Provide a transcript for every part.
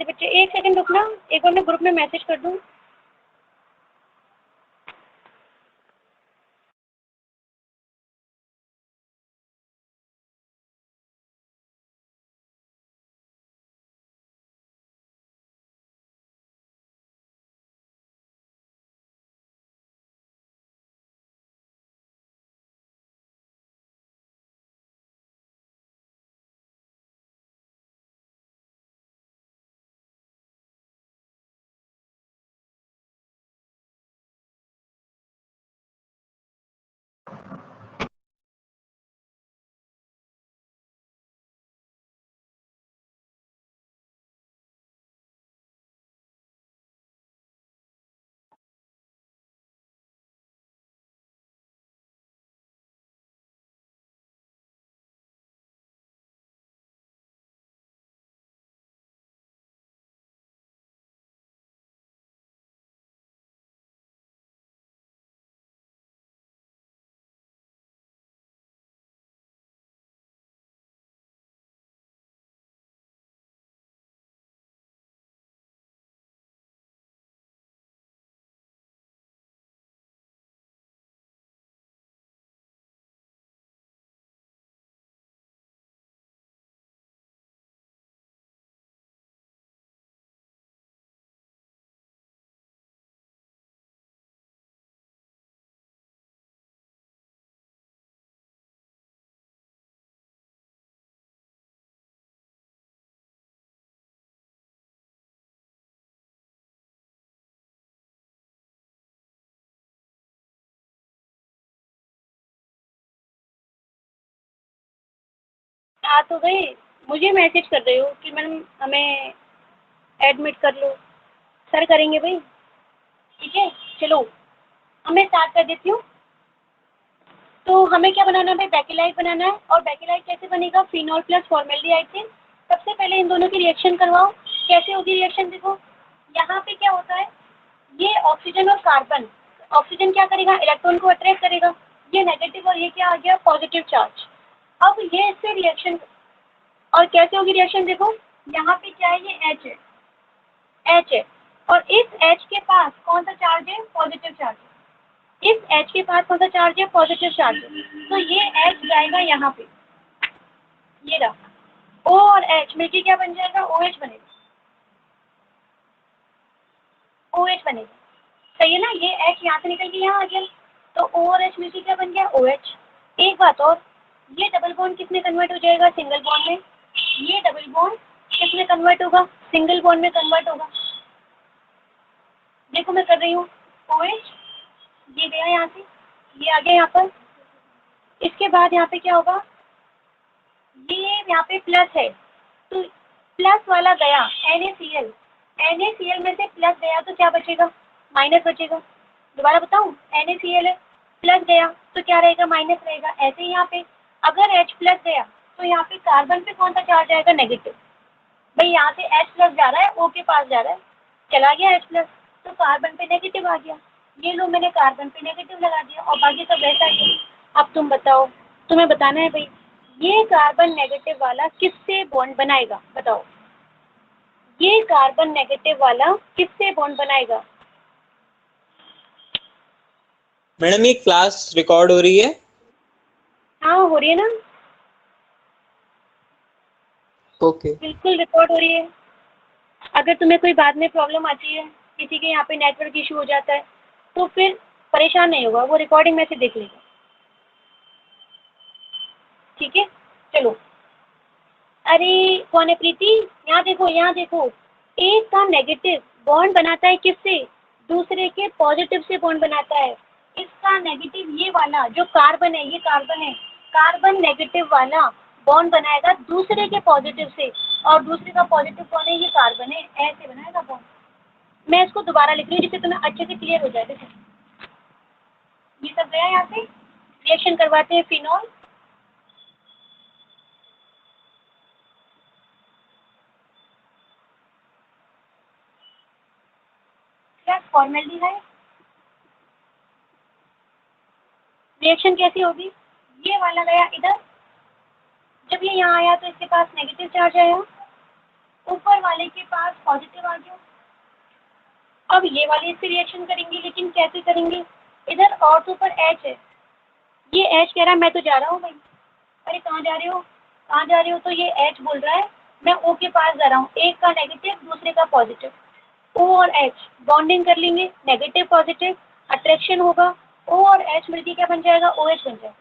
बच्चे, एक सेकंड रुकना, एक बार मैं ग्रुप में मैसेज कर दूँ। आ तो गए, मुझे मैसेज कर रहे हो कि मैडम हमें एडमिट कर लो। सर करेंगे भाई, ठीक है। चलो अब मैं स्टार्ट कर देती हूँ। तो हमें क्या बनाना है भाई, बेकिलाइट बनाना है। और बेकिलाइट कैसे बनेगा, फिनॉल प्लस फॉर्मेल्डिहाइड से। सबसे पहले इन दोनों की रिएक्शन करवाओ। कैसे होगी रिएक्शन, देखो यहाँ पे क्या होता है, ये ऑक्सीजन और कार्बन, ऑक्सीजन क्या करेगा, इलेक्ट्रॉन को अट्रैक्ट करेगा, ये नेगेटिव और ये क्या आ गया, पॉजिटिव चार्ज। अब ये इससे रिएक्शन, और कैसे होगी रिएक्शन, देखो यहाँ पे क्या है, ये H है, H है, और इस H के पास कौन सा चार्ज है, पॉजिटिव चार्ज। इस H के पास कौन सा चार्ज है, पॉजिटिव चार्ज। तो ये H जाएगा यहाँ पे, ये रहा O और H मिलके क्या बन जाएगा, OH बनेगा, OH बनेगा। सही है ना, ये H यहाँ से निकल के यहाँ आ गया, तो O और H मिलके क्या बन गया, OH। एक बात और, ये डबल बॉन्ड किसमें कन्वर्ट हो जाएगा, सिंगल बॉन्ड में। ये डबल बॉन्ड किसमें कन्वर्ट होगा, सिंगल बॉन्ड में कन्वर्ट होगा। देखो मैं कर रही हूँ, OH ये गया यहाँ से, ये आ गया यहाँ पर। इसके बाद यहाँ पे क्या होगा, ये यहाँ पे प्लस है, तो प्लस वाला गया, NaCl, NaCl में से प्लस गया तो क्या बचेगा, माइनस बचेगा। दोबारा बताऊँ, NaCl है, प्लस गया तो क्या रहेगा, माइनस रहेगा। ऐसे ही यहाँ पे अगर H प्लस गया तो यहाँ पे कार्बन पे कौन सा चार्ज आएगा, नेगेटिव। भाई यहाँ से H प्लस जा रहा है, O के पास जा रहा है, चला गया H प्लस, तो कार्बन पे नेगेटिव आ गया। ये लो मैंने कार्बन पे नेगेटिव लगा दिया, और बाकी सब वैसा ही। अब तुम बताओ, तुम्हें बताना है भाई, ये कार्बन नेगेटिव वाला किससे बॉन्ड बनाएगा, बताओ। ये कार्बन नेगेटिव वाला किससे बॉन्ड बनाएगा। मैडम ये क्लास रिकॉर्ड हो रही है? हाँ हो रही है ना, ओके बिल्कुल रिकॉर्ड हो रही है। अगर तुम्हें कोई बाद में प्रॉब्लम आती है, किसी के यहाँ पे नेटवर्क इशू हो जाता है, तो फिर परेशान नहीं होगा, वो रिकॉर्डिंग में से देख लेगा, ठीक है। चलो, अरे कौन है, प्रीति, यहाँ देखो, यहाँ देखो। एक का नेगेटिव बॉन्ड बनाता है किससे, दूसरे के पॉजिटिव से बॉन्ड बनाता है। इसका नेगेटिव ये वाला जो कार्बन है, ये कार्बन है, कार्बन नेगेटिव वाला बॉन्ड बनाएगा दूसरे के पॉजिटिव से, और दूसरे का पॉजिटिव कौन है, ये कार्बन है, ऐसे बनाएगा बॉन्ड। मैं इसको दोबारा लिख रही हूँ जिससे तुम्हें अच्छे से क्लियर हो जाए। देखो ये सब गया, यहाँ से रिएक्शन करवाते हैं, फिनॉल प्लस फॉर्मेल्डिहाइड। रिएक्शन कैसी होगी, ये वाला गया इधर, जब ये यहाँ आया तो इसके पास नेगेटिव चार्ज आया, ऊपर वाले के पास पॉजिटिव आ गया। अब ये वाले इससे रिएक्शन करेंगे, लेकिन कैसे करेंगे? इधर ऑर्थो पर H है, ये H कह रहा है मैं तो जा रहा हूँ भाई। अरे कहाँ जा रहे हो, कहाँ जा रहे हो? तो ये H बोल रहा है मैं O के पास जा रहा हूँ, एक का नेगेटिव दूसरे का पॉजिटिव। O और H बॉन्डिंग कर लेंगे, नेगेटिव पॉजिटिव अट्रैक्शन होगा, O और H मिलके क्या बन जाएगा? OH बन जाएगा।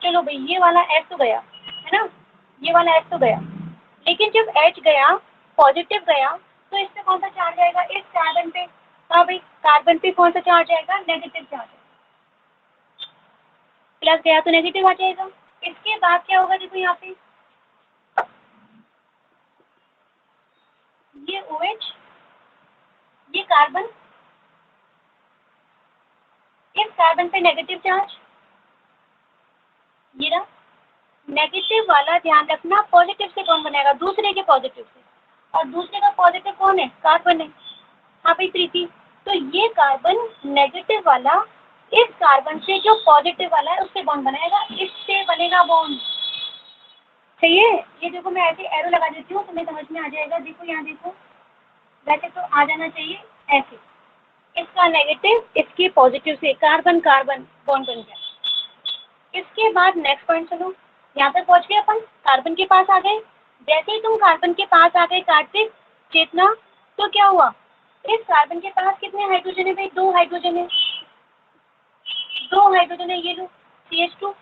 चलो भाई ये वाला H तो गया है ना, ये वाला H तो गया, लेकिन जब H गया पॉजिटिव गया तो इस पे कौन सा चार्ज आएगा? इस कार्बन पे। हाँ भाई कार्बन पे कौन सा चार्ज आएगा? Negative charge. प्लस गया तो नेगेटिव आ जाएगा। इसके बाद क्या होगा? देखो यहाँ पे ये OH, ये कार्बन, इस कार्बन पे नेगेटिव चार्ज, ये रहा नेगेटिव वाला। ध्यान रखना पॉजिटिव से कौन बनेगा? दूसरे के पॉजिटिव से, और दूसरे का पॉजिटिव कौन है? कार्बन है। हाँ भाई प्रीति, तो ये कार्बन नेगेटिव वाला इस कार्बन से जो पॉजिटिव वाला है उससे बॉन्ड बनाएगा, इससे बनेगा बॉन्ड। सही है? ये देखो मैं ऐसे एरो लगा देती हूँ, तुम्हें समझ में आ जाएगा। देखो यहाँ देखो, वैसे तो आ जाना चाहिए ऐसे, इसका नेगेटिव इसके पॉजिटिव से कार्बन कार्बन बॉन्ड बन गया। इसके बाद नेक्स्ट पॉइंट चलो, यहाँ तक पहुँच गए अपन, कार्बन के पास आ गए। जैसे ही तुम कार्बन के पास आ गए कार्तिक, चेतना, तो क्या हुआ? इस कार्बन के पास कितने हाइड्रोजन है भाई? 2 हाइड्रोजन है, 2 हाइड्रोजन है, ये लो CH2।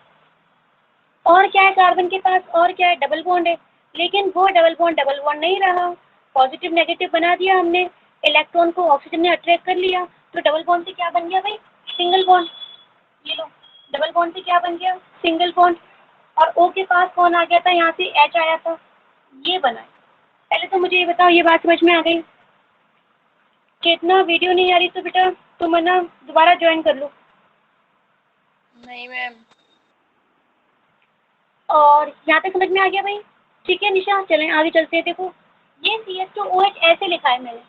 और क्या है कार्बन के पास? और क्या है? डबल बॉन्ड है, लेकिन वो डबल बॉन्ड नहीं रहा, पॉजिटिव नेगेटिव बना दिया हमने, इलेक्ट्रॉन को ऑक्सीजन ने अट्रैक्ट कर लिया, तो डबल बॉन्ड से क्या बन गया भाई? Single bond. ये लो डबल बॉन्ड से क्या बन गया? Single bond. और O के पास कौन आ गया था? यहाँ से H आया था, ये बना है। पहले तो मुझे ये बताओ, ये बात समझ में आ गई? चेतना वीडियो नहीं आ रही तो बेटा तुम है ना दोबारा ज्वाइन कर लो। नहीं मैम। और यहाँ तक समझ में आ गया भाई? ठीक है निशा, चलें आगे चलते हैं। देखो ये CH2OH ऐसे लिखा है मैंने,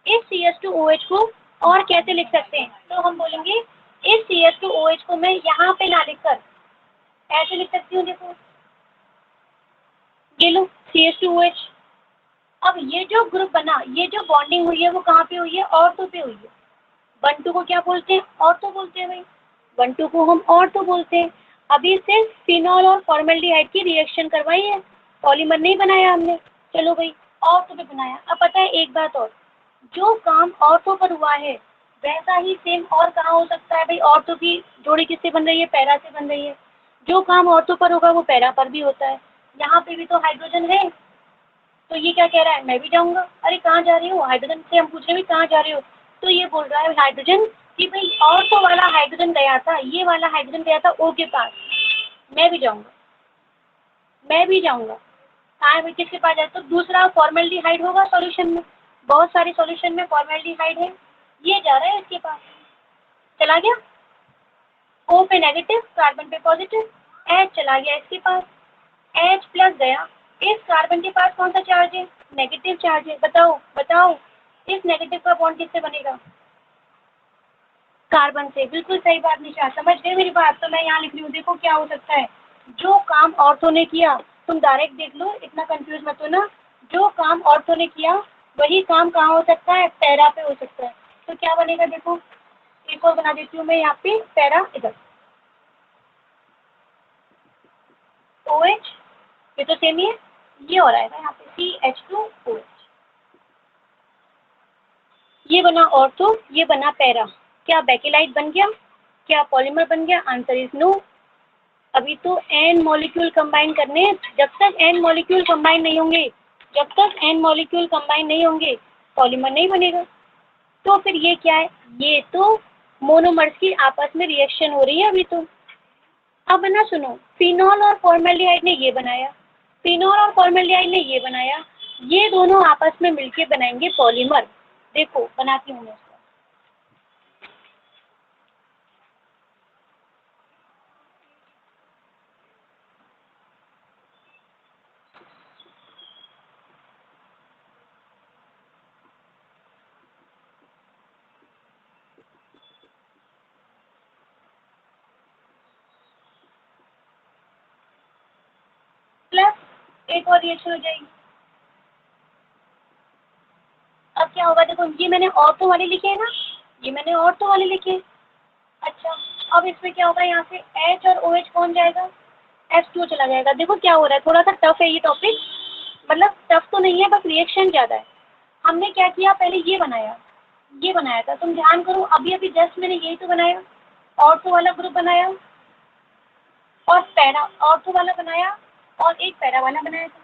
इस CH2OH को और कैसे लिख सकते हैं? तो हम बोलेंगे इस CH2OH को मैं यहाँ पे ना लिखकर ऐसे लिख सकती हूँ। देखो ये लो CH2OH। अब ये जो ग्रुप बना, ये जो बॉन्डिंग हुई है वो कहाँ पे हुई है? ऑर्थो पे हुई है। 1 2 को क्या बोलते हैं? ऑर्थो बोलते हैं भाई, 1 2 को हम ऑर्थो बोलते हैं। अभी से फिनॉल और फॉर्मल्डिहाइड की रिएक्शन करवाई है, पॉलीमर नहीं बनाया हमने। चलो भाई ऑर्थो पे बनाया। अब पता है एक बात और, जो काम ऑर्थो पर हुआ है वैसा ही सेम और कहाँ हो सकता है भाई? ऑर्थो की जोड़ी किससे बन रही है? पैरा से बन रही है। जो काम ऑर्थो पर होगा वो पैरा पर भी होता है। यहाँ पे भी तो हाइड्रोजन है, तो ये क्या कह रहा है? मैं भी जाऊंगा। अरे कहाँ जा रही हो? हाइड्रोजन से हम पूछ रहे हैं कहाँ जा रहे हो, तो ये बोल रहा है हाइड्रोजन कि भाई और तो वाला हाइड्रोजन गया था, ये वाला हाइड्रोजन गया था O के पास, मैं भी जाऊंगा, मैं भी जाऊंगा। कहाँ भाई? किसके पास जाए? तो दूसरा फॉर्मल्डिहाइड होगा सॉल्यूशन में, बहुत सारे सॉल्यूशन में फॉर्मल्डिहाइड है, ये जा रहा है इसके पास, चला गया O पे नेगेटिव, कार्बन पे पॉजिटिव, H चला गया इसके पास, H प्लस गया। इस कार्बन के पास कौन सा चार्ज है? नेगेटिव चार्ज है। बताओ बताओ, इस नेगेटिव का बॉन्ड किससे बनेगा? कार्बन से। बिल्कुल सही बात निशा, समझ गए मेरी बात? तो मैं यहाँ लिख रही हूँ, देखो क्या हो सकता है। जो काम ऑर्थो ने किया, तुम डायरेक्ट देख लो, इतना कंफ्यूज मत हो ना। जो काम ऑर्थो ने किया वही काम कहाँ हो सकता है? पैरा पे हो सकता है। तो क्या बनेगा? देखो एक और बना देती हूँ मैं यहाँ पे पैरा, इधर OH, ये तो सेम ही है, ये हो रहा है यहाँ पे CH2OH। ये बना ऑर्थो, ये बना पैरा। क्या बेकेलाइट बन गया? क्या पॉलीमर बन गया? Answer is no. अभी तो n मॉलिक्यूल कंबाइन करने हैं। जब तक n मॉलिक्यूल कंबाइन नहीं होंगे, जब तक n मॉलिक्यूल कंबाइन नहीं होंगे पॉलीमर नहीं बनेगा। तो फिर ये क्या है? ये तो मोनोमर्स की आपस में रिएक्शन हो रही है अभी तो। अब ना सुनो, फिनॉल और फॉर्मल्डिहाइड ने ये बनाया, फिनॉल और फॉर्मल्डिहाइड ने ये बनाया, ये दोनों आपस में मिलके बनाएंगे पॉलीमर। देखो बनाती हूँ मैं उसको। प्लस एक और रिएक्शन हो जाएगी, क्या होगा, देखो ये मैंने ऑर्थो वाले लिखे हैं ना, ये मैंने ऑर्थो वाले लिखे हैं। अच्छा, अब इसमें क्या होगा, यहाँ से H और OH कौन जाएगा, H2O चला जाएगा। देखो क्या हो रहा है, थोड़ा सा टफ है ये टॉपिक, मतलब टफ तो नहीं है, बस रिएक्शन ज़्यादा है। हमने क्या किया, पहले ये बनाया था, तुम ध्यान करो, अभी अभी जस्ट मैंने यही तो बनाया, ऑर्थो वाला ग्रुप बनाया और पैरा ऑर्थो वाला बनाया और एक पैरा वाला बनाया था।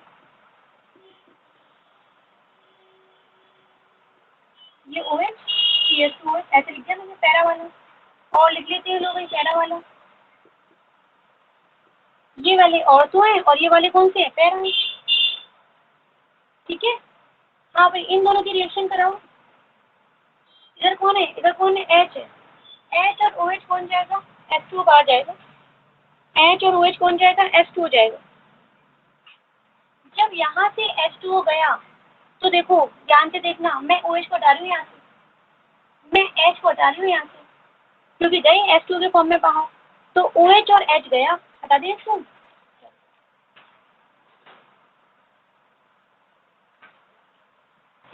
ये OH CH2OH ऐसे लिख दिया मैंने पैरा वाला, और लिख लेते हैं लोग भाई पैरा वाला। ये वाले ऑर्थो हैं और ये वाले कौन से हैं, पैरा हैं। ठीक है, हाँ भाई इन दोनों की रिएक्शन कराओ। इधर कौन है, H है, H और OH कौन जाएगा, H2O बाहर जाएगा, H और OH कौन जाएगा, H2O जाएगा। जब यहाँ से H2O गया तो देखो ध्यान से देखना, मैं OH को हटा रही हूँ यहाँ से, मैं H को हटा रही हूँ यहाँ से, क्योंकि गए H2O के फॉर्म में बाहर, तो OH और H गया, हटा दें इसको।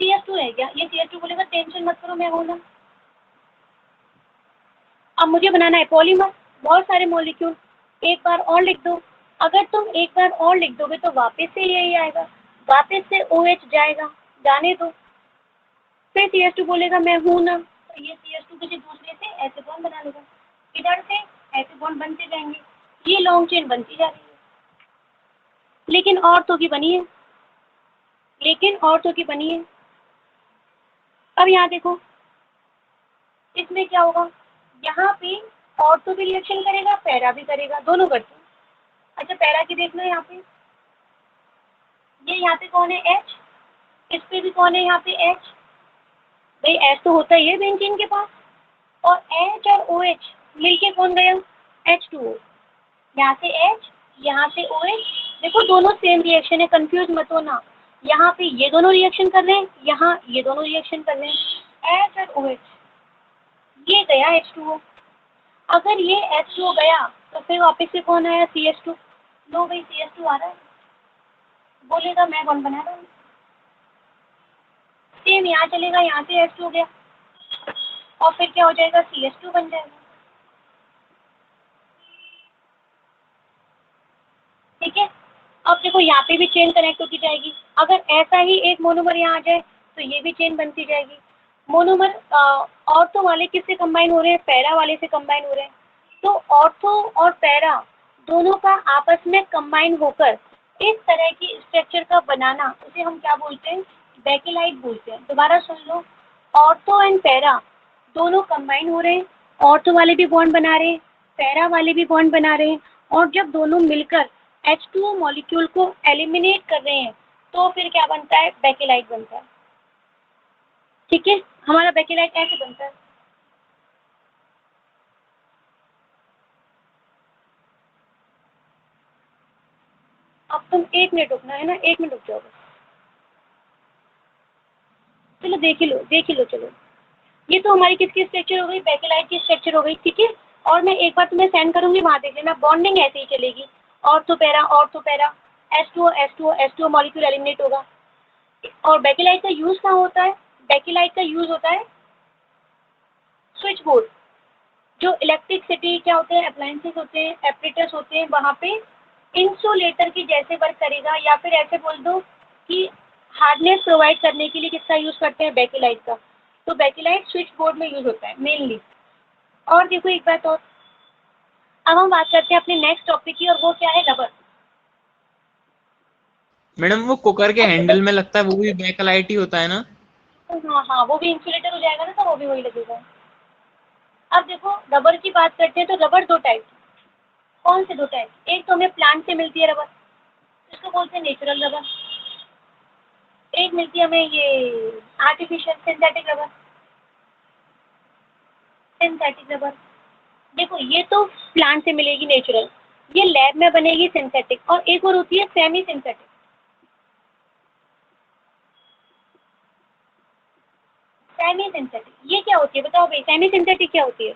CH2 है क्या, ये CH2 बोलेगा टेंशन मत करो मैं हूँ ना। अब मुझे बनाना है पॉलीमर, बहुत सारे मॉलिक्यूल, एक बार और लिख दो। अगर तुम एक बार और लिख दोगे तो वापस से यही आएगा, वापस से OH जाएगा, जाने दो। फिर CH2 बोलेगा मैं हूँ ना, तो ये CH2 किसी दूसरे से ऐसे बॉन्ड बना लेगा, इधर से ऐसे बॉन्ड बनते जाएंगे, ये लॉन्ग चेन बनती जा रही है। लेकिन ऑर्थो की बनी है, अब यहाँ देखो इसमें क्या होगा, यहाँ पे ऑर्थो भी रिएक्शन करेगा, पैरा भी करेगा, दोनों करते हैं। अच्छा पैरा की देखना है, यहाँ पे ये यहाँ पे कौन है, H, इस पे भी कौन है यहाँ पे H, भाई H तो होता ही है बेंजीन के पास, और H और OH मिलके कौन गया, H2O, यहाँ से H यहाँ से OH, देखो दोनों सेम रिएक्शन है, कंफ्यूज मत होना। यहाँ पे ये दोनों रिएक्शन कर रहे हैं, यहाँ ये दोनों रिएक्शन कर रहे हैं, H और OH, ये गया H2O। अगर ये H2O गया तो फिर वापस से कौन आया, CH2। लो भाई CH2 आ रहा है, बोलेगा मैं कौन बना रहा हूँ, सेम यहाँ चलेगा, यहाँ से H2 गया और फिर क्या हो जाएगा, CH2 बन जाएगा। ठीक है, अब देखो यहाँ पे भी चेन कनेक्ट होती जाएगी, अगर ऐसा ही एक मोनोमर यहाँ आ जाए तो ये भी चेन बनती जाएगी। मोनोमर ऑर्थो वाले किससे कंबाइन हो रहे हैं, पैरा वाले से कंबाइन हो रहे हैं, तो ऑर्थो और पैरा दोनों का आपस में कंबाइन होकर इस तरह की स्ट्रक्चर का बनाना, उसे हम क्या बोलते हैं, बेकेलाइट बोलते हैं। दोबारा सुन लो, ऑर्थो एंड पैरा दोनों कंबाइन हो रहे हैं, ऑर्थो वाले भी बॉन्ड बना रहे हैं, पैरा वाले भी बॉन्ड बना रहे हैं, और जब दोनों मिलकर H2O मॉलिक्यूल को एलिमिनेट कर रहे हैं तो फिर क्या बनता है, बेकेलाइट बनता है। ठीक है, हमारा बेकेलाइट ऐसे बनता है। अब तुम 1 मिनट रुकना है ना, 1 मिनट रुक जाओ, चलो देख ही लो चलो। ये तो हमारी किसकी स्ट्रक्चर हो गई, बेकेलाइट की स्ट्रक्चर हो गई। ठीक है, और मैं एक बार तुम्हें सेंड करूंगी, वहाँ देख लेना, बॉन्डिंग ऐसे ही चलेगी, ortho para H2O molecule eliminate होगा। और बेकेलाइट का यूज़ कहाँ होता है, बेकेलाइट का यूज़ होता है स्विच बोर्ड, जो इलेक्ट्रिसिटी क्या होते हैं, अप्लायंसेस होते हैं, एपरेटर्स होते हैं, वहाँ पे इंसुलेटर की जैसे वर्क करेगा, या फिर ऐसे बोल दो कि हार्डनेस प्रोवाइड करने के लिए किसका यूज़ करते हैं, बेकेलाइट का। तो बेकेलाइट स्विच बोर्ड में यूज़ होता है मेनली। और देखो एक बात और, अब हम बात करते हैं अपने नेक्स्ट टॉपिक की, और वो क्या है, रबर। मैडम वो कुकर के हैंडल में लगता है वो भी बैकलाइट ही होता है ना? हाँ हाँ, वो भी इंसुलेटर हो जाएगा ना, तो वो भी वही लगेगा। अब देखो रबर की बात करते हैं, तो रबर 2 टाइप, कौन से 2 टाइप, एक तो हमें प्लांट से मिलती है रबर, इसको बोलते हैं नेचुरल रबर, एक मिलती है हमें ये आर्टिफिशियल सिंथेटिक रबर। देखो ये तो प्लांट से मिलेगी नेचुरल, ये लैब में बनेगी सिंथेटिक, और एक और होती है सेमी सिंथेटिक। सेमी सिंथेटिक ये क्या होती है, बताओ भाई, सेमी सिंथेटिक क्या होती है।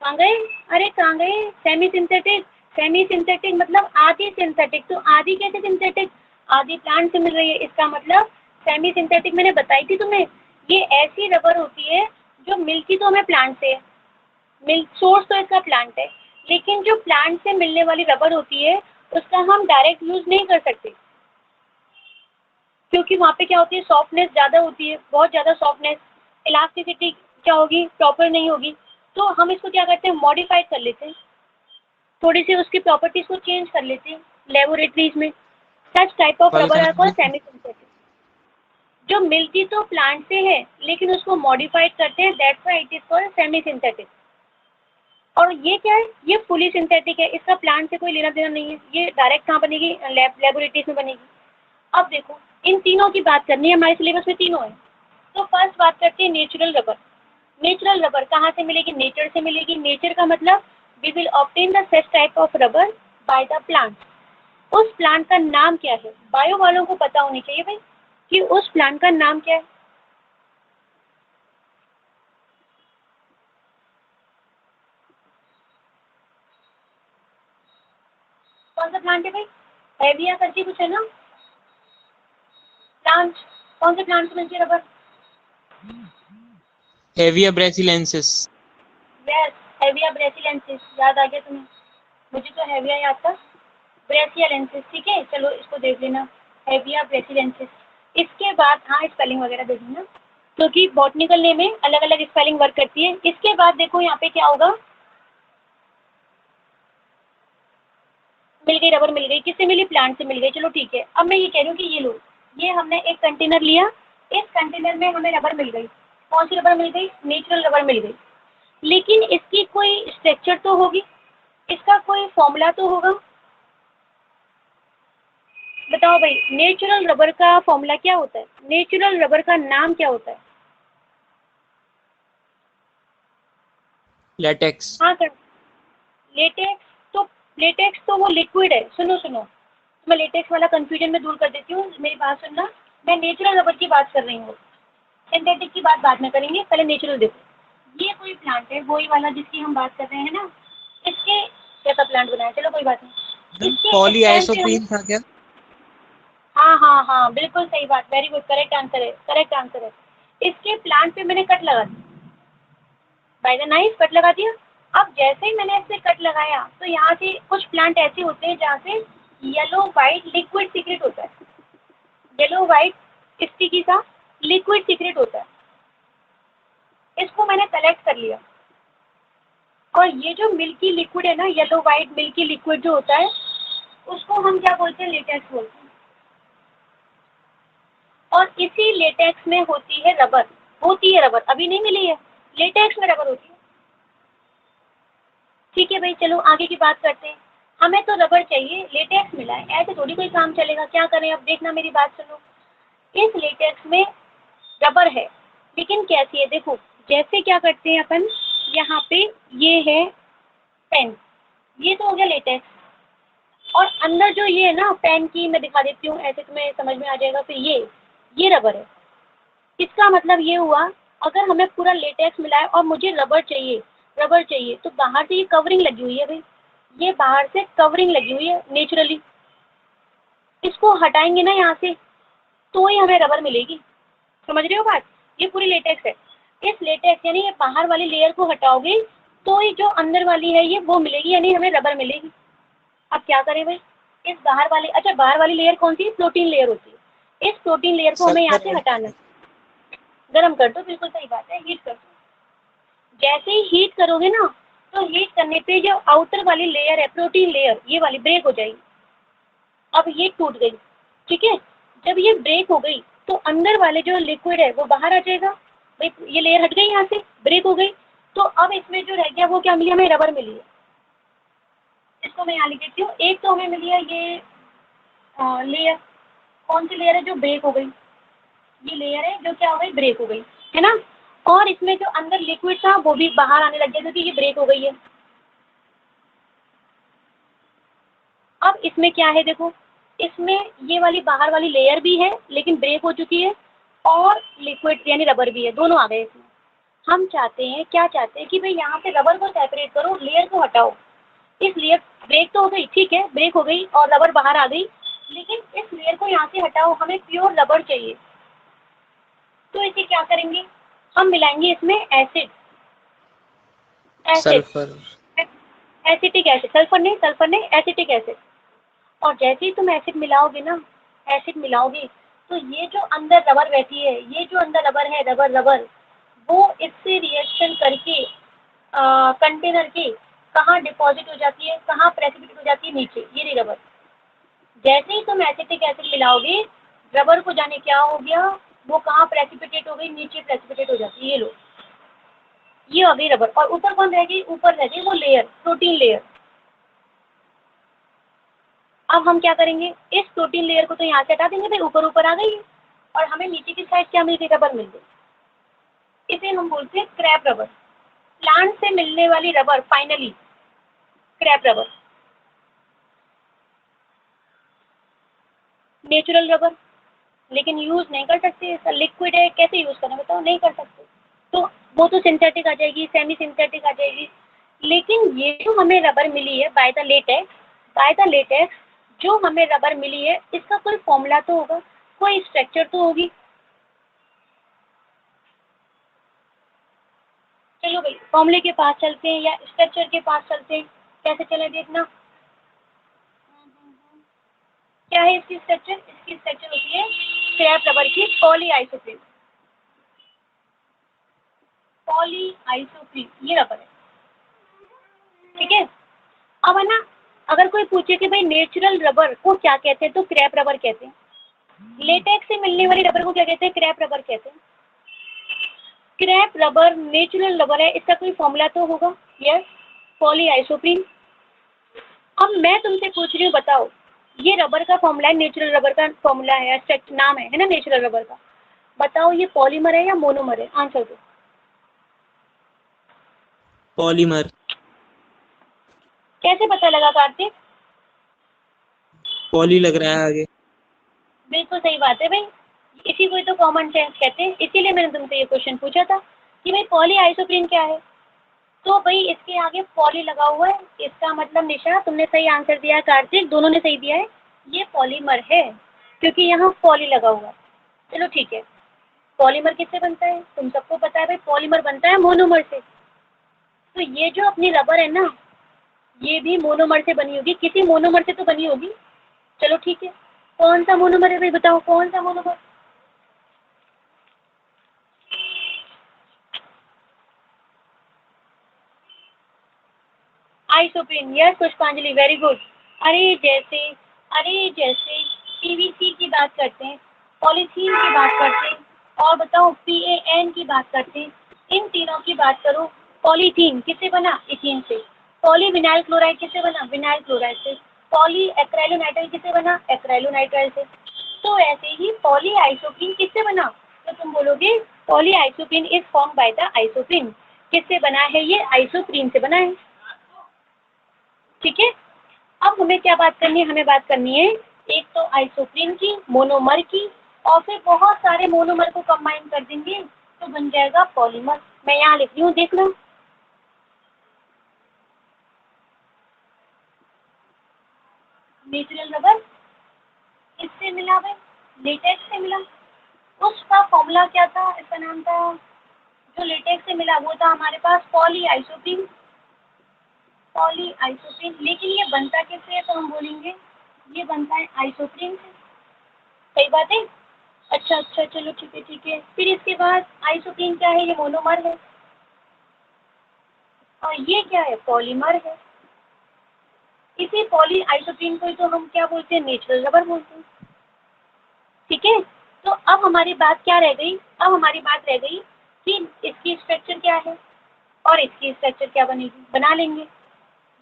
कहाँ गए? अरे कहाँ गए? सेमी सिंथेटिक, सेमी सिंथेटिक मतलब आधी सिंथेटिक। तो आधी कैसे सिंथेटिक? आधी प्लांट से मिल रही है, इसका मतलब सेमी सिंथेटिक। मैंने बताई थी तुम्हें, ये ऐसी रबर होती है जो मिलती तो हमें प्लांट से है, सोर्स तो इसका प्लांट है, लेकिन जो प्लांट से मिलने वाली रबर होती है उसका हम डायरेक्ट यूज नहीं कर सकते, क्योंकि वहाँ पे क्या होती है, सॉफ्टनेस ज़्यादा होती है, बहुत ज़्यादा सॉफ्टनेस, इलास्टिसिटी क्या होगी, प्रॉपर नहीं होगी। तो हम इसको क्या करते हैं, मॉडिफाइड कर लेते हैं, थोड़ी सी उसकी प्रॉपर्टीज को चेंज कर लेते हैं लेबोरेटरीज में। Such type of rubber are called semi synthetic. जो मिलती तो प्लांट से है लेकिन उसको मॉडिफाइड करते हैं, that's why it is called semi synthetic. और ये क्या है, ये फुली सिंथेटिक है, इसका प्लांट से कोई लेना देना नहीं है, ये डायरेक्ट कहाँ बनेगी, लेबोरेटरीज में बनेगी। अब देखो, इन तीनों की बात करनी है, हमारे सिलेबस में तीनों है। तो फर्स्ट बात करते हैं नेचुरल रबर। नेचुरल रबर कहाँ से मिलेगी? नेचर से मिलेगी। नेचर का मतलब we will obtain the such type of rubber by the plant. उस प्लांट का नाम क्या है? बायो वालों को पता होनी चाहिए भाई कि उस प्लांट का नाम क्या है। कौन सा प्लांट है भाई? हेविया करके कुछ है ना प्लांट? कौन से प्लांट से मिलती है rubber? Hevea brasiliensis. Yes, Hevea brasiliensis. याद आ गया तुम्हें? मुझे तो हेविया याद था, ब्रेसिलेंसिस। ठीक है, चलो इसको देख लेना, हेविया ब्रेसिलेंसिस। इसके बाद हाँ स्पेलिंग वगैरह देख लेना, क्योंकि बॉटनिकल नेम में अलग अलग स्पेलिंग वर्क करती है। इसके बाद देखो यहाँ पे क्या होगा, मिल गई रबर, मिल गई। किससे मिली? प्लांट से मिल गई। चलो ठीक है, अब मैं ये कह रही हूँ कि ये लो, ये हमने एक कंटेनर लिया, इस कंटेनर में हमें रबर मिल गई। कौन सी रबर मिल गई? नेचुरल रबर मिल गई। लेकिन इसकी कोई स्ट्रक्चर तो होगी, इसका कोई फॉर्मूला तो होगा। बताओ भाई, नेचुरल रबर का फॉर्मूला क्या होता है? नेचुरल रबर का नाम क्या होता है? लेटेक्स। हाँ सर, लेटेक्स। तो लेटेक्स तो वो लिक्विड है। सुनो सुनो, मैं लेटेक्स वाला कंफ्यूजन में दूर कर देती हूँ, मेरी बात सुनना। मैं नेचुरल रबर की बात कर रही हूँ, सिंथेटिक की बात बाद में करेंगे, पहले नेचुरल देखो। ये कोई प्लांट है, वही वाला जिसकी हम बात कर रहे हैं ना, इसके कैसा प्लांट बनाया, चलो कोई बात नहीं, इसके पॉली स्टेम से हम। आइसोप्रीन था क्या? हाँ हाँ हाँ, बिल्कुल सही बात, वेरी गुड, करेक्ट आंसर है, करेक्ट आंसर है। इसके प्लांट पे मैंने कट लगा दिया, बाय द नाइफ कट लगा दिया। अब जैसे ही मैंने इस पे कट लगाया तो यहाँ से कुछ प्लांट ऐसे होते हैं जहाँ से येलो वाइट लिक्विड सीक्रेट होता है, येलो वाइट स्टिकी सा लिक्विड सीक्रेट होता है। इसको मैंने कलेक्ट कर लिया, और ये जो मिल्की लिक्विड है ना, येलो वाइट मिल्की लिक्विड जो होता है, उसको हम क्या बोलते हैं? लेटेक्स बोलते हैं। और इसी लेटेक्स में होती है रबर, होती है रबर, अभी नहीं मिली है, लेटेक्स में रबर होती है। ठीक है भाई, चलो आगे की बात करते हैं। हमें तो रबर चाहिए, लेटेक्स मिला है, ऐसे थोड़ी कोई काम चलेगा। क्या करें अब, देखना मेरी बात सुनो। इस लेटेक्स में रबर है, लेकिन कैसी है देखो। जैसे क्या करते हैं अपन, यहाँ पे ये है पेन, ये तो हो गया लेटेक्स, और अंदर जो ये है ना पेन की, मैं दिखा देती हूँ, ऐसे तुम्हें समझ में आ जाएगा। फिर ये रबर है। इसका मतलब ये हुआ, अगर हमें पूरा लेटेक्स मिला है और मुझे रबर चाहिए, रबर चाहिए, तो बाहर से ये कवरिंग लगी हुई है भाई, ये बाहर से कवरिंग लगी हुई है नेचुरली। इसको हटाएंगे ना यहाँ से, तो ही हमें रबर मिलेगी। समझ रहे हो बात? ये पूरी लेटेक्स है। इस लेटेक्स यानी ये बाहर वाली लेयर को हटाओगे तो ही जो अंदर वाली है ये वो मिलेगी, यानी हमें रबर मिलेगी। अब क्या करें भाई, इस बाहर वाली, अच्छा बाहर वाली लेयर कौन सी है? प्रोटीन लेयर होती है। इस प्रोटीन लेयर को हमें यहाँ से सल्फर। हटाना है। गर्म कर दो, बिल्कुल सही बात है, हीट कर दो। जैसे ही हीट करोगे ना, तो हीट करने पे जो आउटर वाली लेयर है, प्रोटीन लेयर, ये वाली ब्रेक हो जाएगी। अब ये टूट गई, ठीक है। जब ये ब्रेक हो गई तो अंदर वाले जो लिक्विड है वो बाहर आ जाएगा भाई, ये लेयर हट गई, यहाँ से ब्रेक हो गई। तो अब इसमें जो रह गया वो क्या मिली? हमें रबर मिली है। इसको मैं यहाँ लिख देती हूँ। एक तो हमें मिली है ये लेयर, कौन सी लेयर है? जो ब्रेक हो गई, ये लेयर है जो क्या हो गई? ब्रेक हो गई, है ना। और इसमें जो अंदर लिक्विड था वो भी बाहर आने लग गया क्योंकि ये ब्रेक हो गई है। अब इसमें क्या है देखो, इसमें ये वाली बाहर वाली लेयर भी है लेकिन ब्रेक हो चुकी है, और लिक्विड यानी रबर भी है, दोनों आ गए इसमें। हम चाहते हैं, क्या चाहते हैं कि भाई यहाँ से रबर को सेपरेट करो, लेयर को हटाओ। इस लेयर, ब्रेक तो हो गई, ठीक है, ब्रेक हो गई और रबर बाहर आ गई, लेकिन इस लेयर को यहाँ से हटाओ, हमें प्योर रबर चाहिए। तो इसे क्या करेंगे, हम मिलाएंगे इसमें acid, sulphur. Acetic acid, sulphur नहीं एसिटिक एसिड। और जैसे ही तुम एसिड मिलाओगे ना, एसिड मिलाओगे तो ये जो अंदर रबर बैठी है, ये जो अंदर रबर है, रबर वो इससे रिएक्शन करके कंटेनर के कहाँ डिपॉजिट हो जाती है, कहाँ प्रेसिपिटेट हो जाती है, नीचे, ये रही रबर। जैसे ही तुम एसिटिक एसिड मिलाओगे, रबर को जाने क्या हो गया, वो कहाँ प्रेसिपिटेट हो गई, नीचे प्रेसिपिटेट हो जाती है। ये लो, ये हो गई रबर। और ऊपर कौन रह गई, ऊपर रह गई वो लेयर, प्रोटीन लेयर। अब हम क्या करेंगे, इस प्रोटीन लेयर को तो यहाँ से हटा देंगे, भाई ऊपर ऊपर आ गई है, और हमें नीचे की साइड क्या मिल गई, रबर मिल गई। इसे हम बोलते हैं क्रैप रबर। प्लांट से मिलने वाली rubber finally crepe rubber. Natural rubber लेकिन यूज नहीं कर सकते, इसका लिक्विड है, कैसे यूज करें बताओ, नहीं कर सकते। तो वो तो सिंथेटिक आ जाएगी, सेमी सिंथेटिक आ जाएगी। लेकिन ये जो हमें रबर मिली है बाय द लेटेक्स जो हमें रबर मिली है, इसका कोई फॉर्मूला तो होगा, कोई स्ट्रक्चर तो होगी। चलो भाई फॉर्मूले के पास चलते हैं या स्ट्रक्चर के पास चलते हैं, कैसे चले देखना। क्या है इसकी स्ट्रक्चर, इसकी स्ट्रक्चर होती है क्रैप रबर की पॉलीआइसोप्रीन। पॉलीआइसोप्रीन ये रबर है, ठीक है। अब है ना, अगर कोई पूछे कि भाई नेचुरल रबर को क्या कहते हैं, तो क्रैप रबर कहते हैं। लेटेक्स से मिलने वाली रबर को क्या कहते हैं, क्रैप रबर कहते हैं। क्रैप रबर नेचुरल रबर है, इसका कोई फॉर्मूला तो होगा, यस, पॉलीआइसोप्रीन। अब मैं तुमसे पूछ रही हूँ, बताओ ये रबर का फॉर्मूला है, नेचुरल रबर का फॉर्मूला है, नाम है ना नेचुरल रबर का। बताओ ये पॉलीमर है या मोनोमर है, आंसर दो। पॉलीमर। कैसे पता लगा कार्तिक, पॉली लग रहा है आगे। बिल्कुल सही बात है भाई, इसी को तो कॉमन सेंस कहते हैं। इसीलिए मैंने तुमसे ये क्वेश्चन पूछा था कि भाई पॉलीआइसोप्रीन क्या है। तो भाई इसके आगे पॉली लगा हुआ है, इसका मतलब निशा तुमने सही आंसर दिया है, कार्तिक दोनों ने सही दिया है, ये पॉलीमर है क्योंकि यहाँ पॉली लगा हुआ है। चलो ठीक है, पॉलीमर किससे बनता है, तुम सबको पता है भाई, पॉलीमर बनता है मोनोमर से। तो ये जो अपनी रबर है ना, ये भी मोनोमर से बनी होगी, किसी मोनोमर से तो बनी होगी। चलो ठीक है, कौन सा मोनोमर है भाई, बताओ कौन सा मोनोमर। आइसोप्रीन, यस पुष्पांजलि, वेरी गुड। अरे जैसे पीवीसी की बात करते हैं, पॉलीथीन की बात करते हैं, और बताओ PAN की बात करते हैं, इन तीनों की बात करो। पॉलीथीन किससे बना, इथीन से। पॉलीविनाइल क्लोराइड किससे बना, विनाइल क्लोराइड से। पॉली एक्राइलोनाइट्राइल किससे बना, एक्राइलोनाइट्राइल से। तो ऐसे ही पॉलीआइसोप्रीन किससे बना, तो तुम बोलोगे polyisoprene is form by the isoprene. किससे बना है, ये आइसोप्रीन से बना है, ठीक है। अब हमें क्या बात करनी है, हमें बात करनी है एक तो आइसोप्रीन की, मोनोमर की, और फिर बहुत सारे मोनोमर को कंबाइन कर देंगे तो बन जाएगा पॉलीमर। मैं यहाँ लिख रही हूँ, देख लो। नेचुरल रबर इससे मिला भाई, लेटेक्स से मिला, उसका फॉर्मूला क्या था, इसका नाम था, जो लेटेक्स से मिला वो था हमारे पास पॉलीआइसोप्रीन। लेकिन ये बनता किससे है, तो हम बोलेंगे ये बनता है आइसोप्रीन से, सही बात है। अच्छा चलो ठीक है। फिर इसके बाद आइसोप्रीन क्या है, ये मोनोमर है, और ये क्या है, पॉलीमर है। इसी पॉली आइसोप्रीन को ही तो हम क्या बोलते हैं, नेचुरल रबर बोलते हैं, ठीक है। तो अब हमारी बात क्या रह गई, अब हमारी बात रह गई कि इसकी स्ट्रक्चर क्या है और इसकी स्ट्रक्चर क्या बनेगी, बना लेंगे।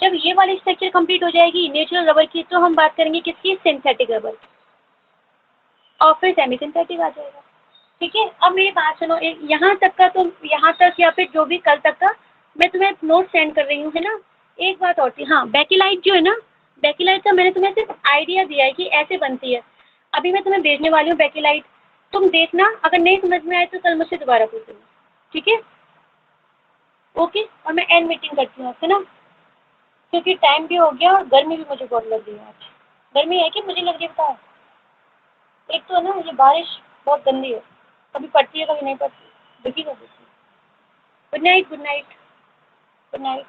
जब ये वाली स्ट्रक्चर कंप्लीट हो जाएगी नेचुरल रबर की, तो हम बात करेंगे किसकी, सिंथेटिक रबर, और फिर सेमी सिंथेटिक आ जाएगा, ठीक है। अब मेरी बात सुनो, यहाँ तक का, तो यहाँ तक या फिर जो भी कल तक का मैं तुम्हें नोट सेंड कर रही हूँ, है ना। एक बात और थी, हाँ बेकिलाइट जो है ना, बेकिलाइट का मैंने तुम्हें सिर्फ आइडिया दिया है कि ऐसे बनती है। अभी मैं तुम्हें भेजने वाली हूँ बेकिलाइट, तुम देखना, अगर नहीं समझ में आए तो कल मुझसे दोबारा पूछना, ठीक है। ओके, और मैं एंड मीटिंग करती हूँ आपसे ना, क्योंकि टाइम भी हो गया और गर्मी भी मुझे बहुत लग रही है आज। गर्मी है कि मुझे लग रही है बताओ। एक तो है ना ये बारिश बहुत गंदी है, कभी पड़ती है कभी नहीं पड़ती, दुखी कर देती है। Good night, good night, good night.